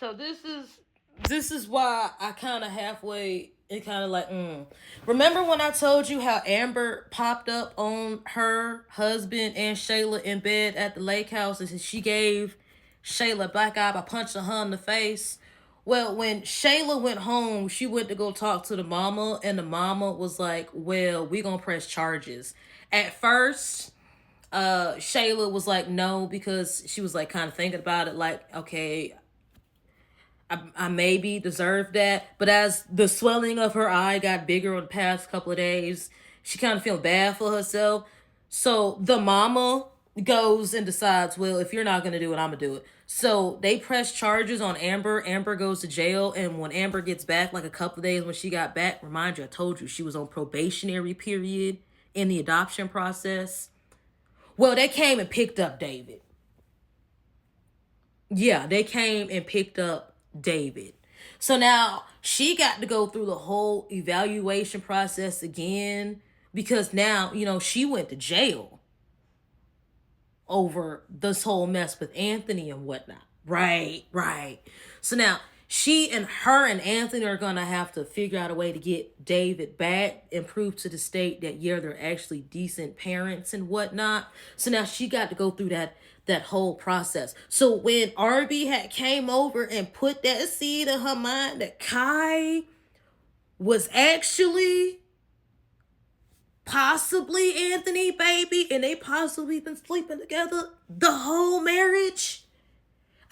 So this is why I kind of halfway it kind of like Remember when I told you how Amber popped up on her husband and Shayla in bed at the lake house and she gave Shayla a black eye by punching her in the face? Well, when Shayla went home, she went to go talk to the mama, and the mama was like, "Well, we gonna press charges." At first, Shayla was like, "No," because she was like kind of thinking about it, like, "Okay, I maybe deserved that." But as the swelling of her eye got bigger in the past couple of days, she kind of feel bad for herself. So the mama goes and decides, well, if you're not going to do it, I'm going to do it. So they press charges on Amber. Amber goes to jail. And when Amber gets back, like a couple of days when she got back, remind you, I told you she was on probationary period in the adoption process. Well, they came and picked up David. Yeah, they came and picked up David. So now she got to go through the whole evaluation process again because now, she went to jail over this whole mess with Anthony and whatnot. Right, right. So now her and Anthony are gonna have to figure out a way to get David back and prove to the state that yeah, they're actually decent parents and whatnot. So now she got to go through that whole process. So when Arby had came over and put that seed in her mind that Kai was actually possibly Anthony baby and they possibly been sleeping together the whole marriage,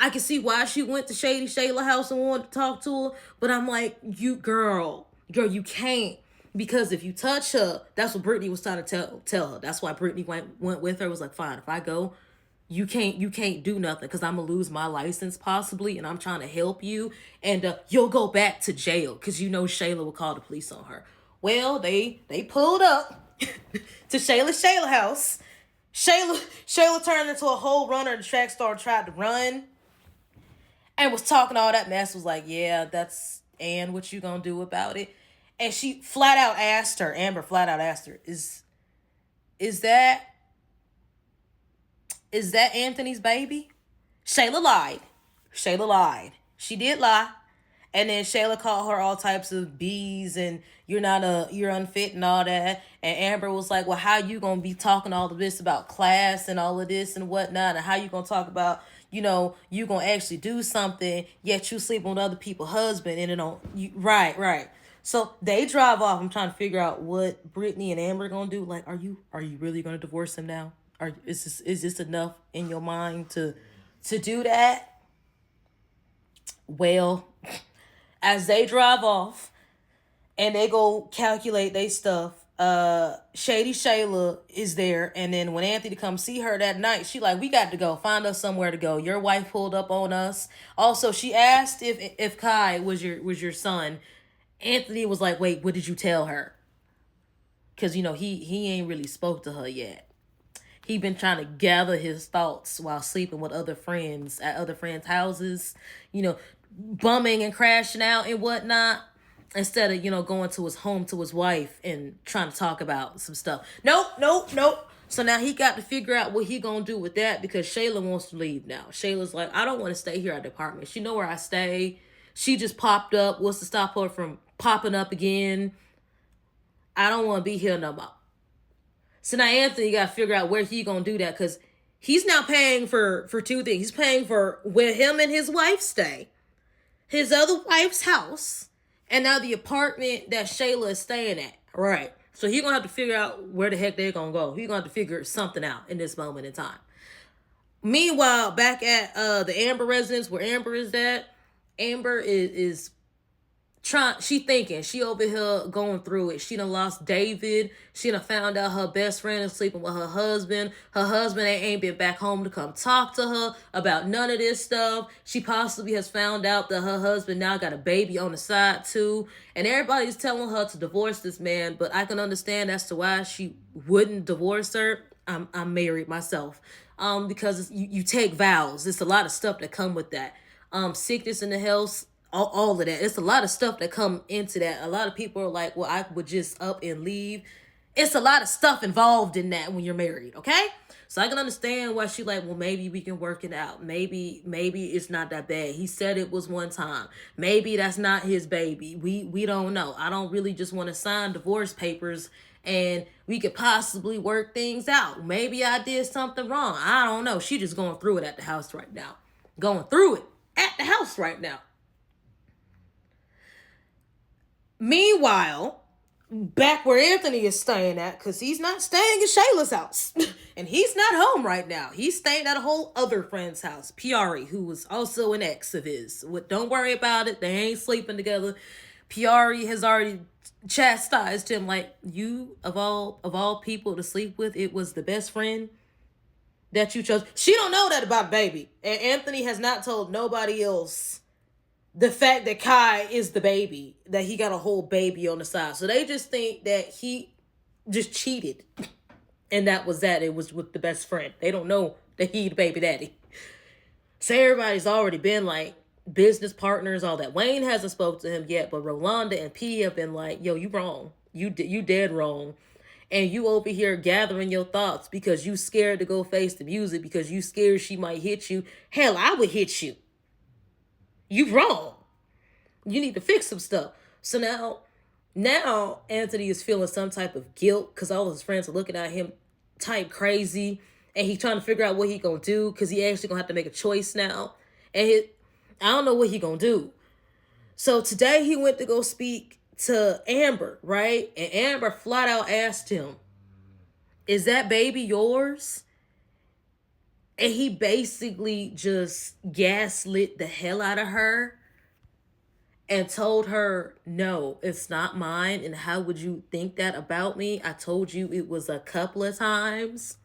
I can see why she went to Shady Shayla house and wanted to talk to her. But I'm like, girl, you can't. Because if you touch her, that's what Brittany was trying to tell her. That's why Brittany went with her. Was like, fine, if I go, you can't do nothing because I'm gonna lose my license possibly, and I'm trying to help you, and you'll go back to jail because Shayla will call the police on her. Well, they pulled up to Shayla house. Shayla turned into a whole runner. The track star tried to run and was talking all that mess. Was like, yeah, that's and what you gonna do about it? And she flat out asked her, Amber flat out asked her, is that is that Anthony's baby? Shayla lied. Shayla lied. She did lie. And then Shayla called her all types of B's and you're unfit and all that. And Amber was like, well, how you gonna be talking all of this about class and all of this and whatnot, and how you gonna talk about, you gonna actually do something, yet you sleep on other people's husband and right. So they drive off. I'm trying to figure out what Brittany and Amber gonna do. Like, are you really gonna divorce him now? Is this enough in your mind to do that? Well, as they drive off and they go calculate they stuff, Shady Shayla is there, and then when Anthony comes see her that night, she like, we got to go find us somewhere to go. Your wife pulled up on us. Also, she asked if Kai was your son. Anthony was like, wait, what did you tell her? Because he ain't really spoke to her yet. He been trying to gather his thoughts while sleeping with other friends at other friends' houses, bumming and crashing out and whatnot, instead of, going to his home to his wife and trying to talk about some stuff. Nope. So now he got to figure out what he gonna do with that because Shayla wants to leave now. Shayla's like, I don't want to stay here at the apartment. She know where I stay. She just popped up. What's to stop her from popping up again? I don't want to be here no more. So now Anthony got to figure out where he gonna do that because he's now paying for two things. He's paying for where him and his wife stay, his other wife's house, and now the apartment that Shayla is staying at. Right. So he's gonna have to figure out where the heck they're gonna go. He's gonna have to figure something out in this moment in time. Meanwhile, back at the Amber residence where Amber is at, Amber is she thinking, she over here going through it. She done lost David. She done found out her best friend is sleeping with her husband. Her husband ain't been back home to come talk to her about none of this stuff. She possibly has found out that her husband now got a baby on the side too. And everybody's telling her to divorce this man, but I can understand as to why she wouldn't divorce her. I'm married myself. Because you take vows. There's a lot of stuff that come with that. Sickness in the health, all of that. It's a lot of stuff that come into that. A lot of people are like, well, I would just up and leave. It's a lot of stuff involved in that when you're married, okay? So I can understand why she like, well, maybe we can work it out. Maybe it's not that bad. He said it was one time. Maybe that's not his baby. We don't know. I don't really just want to sign divorce papers and we could possibly work things out. Maybe I did something wrong. I don't know. She just going through it at the house right now. Going through it at the house right now. Meanwhile, back where Anthony is staying at, because he's not staying at Shayla's house. And he's not home right now. He's staying at a whole other friend's house, Piari, who was also an ex of his. Don't worry about it. They ain't sleeping together. Piari has already chastised him, like, you of all people to sleep with, it was the best friend that you chose. She don't know that about baby. And Anthony has not told nobody else the fact that Kai is the baby, that he got a whole baby on the side. So they just think that he just cheated. And that was that. It was with the best friend. They don't know that he the baby daddy. So everybody's already been like business partners, all that. Wayne hasn't spoke to him yet, but Rolanda and P have been like, yo, you wrong. You dead wrong. And you over here gathering your thoughts because you scared to go face the music, because you scared she might hit you. Hell, I would hit you. You wrong. You need to fix some stuff. So now Anthony is feeling some type of guilt because all of his friends are looking at him type crazy, and he's trying to figure out what he gonna do because he actually gonna have to make a choice now. And I don't know what he gonna do. So today he went to go speak to Amber, right? And Amber flat out asked him, is that baby yours? And he basically just gaslit the hell out of her and told her, no, it's not mine. And how would you think that about me? I told you it was a couple of times.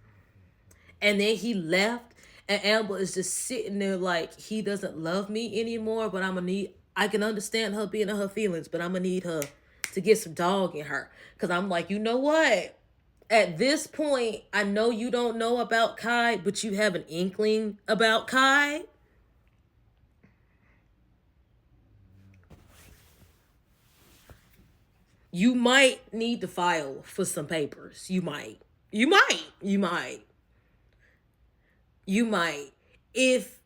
And then he left, and Amber is just sitting there like, he doesn't love me anymore, but I can understand her being in her feelings, but I'm gonna need her to get some dog in her. Because I'm like, you know what? At this point, I know you don't know about Kai, but you have an inkling about Kai. You might need to file for some papers. You might. If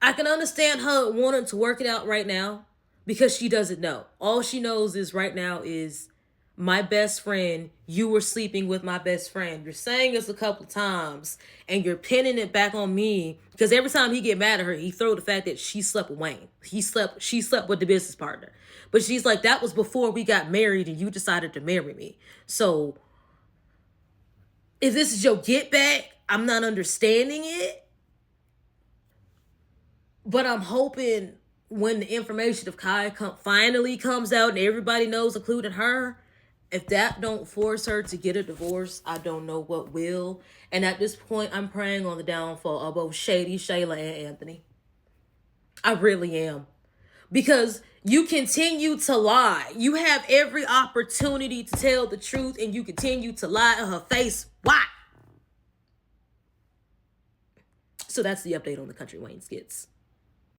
I can understand her wanting to work it out right now, because she doesn't know. All she knows is right now is my best friend, you were sleeping with my best friend. You're saying this a couple times and you're pinning it back on me because every time he get mad at her, he throw the fact that she slept with Wayne. She slept with the business partner. But she's like, that was before we got married and you decided to marry me. So if this is your get back, I'm not understanding it. But I'm hoping when the information of Kai finally comes out and everybody knows, including her, if that don't force her to get a divorce, I don't know what will. And at this point, I'm praying on the downfall of both Shady, Shayla, and Anthony. I really am. Because you continue to lie. You have every opportunity to tell the truth, and you continue to lie in her face. Why? So that's the update on the Country Wayne skits.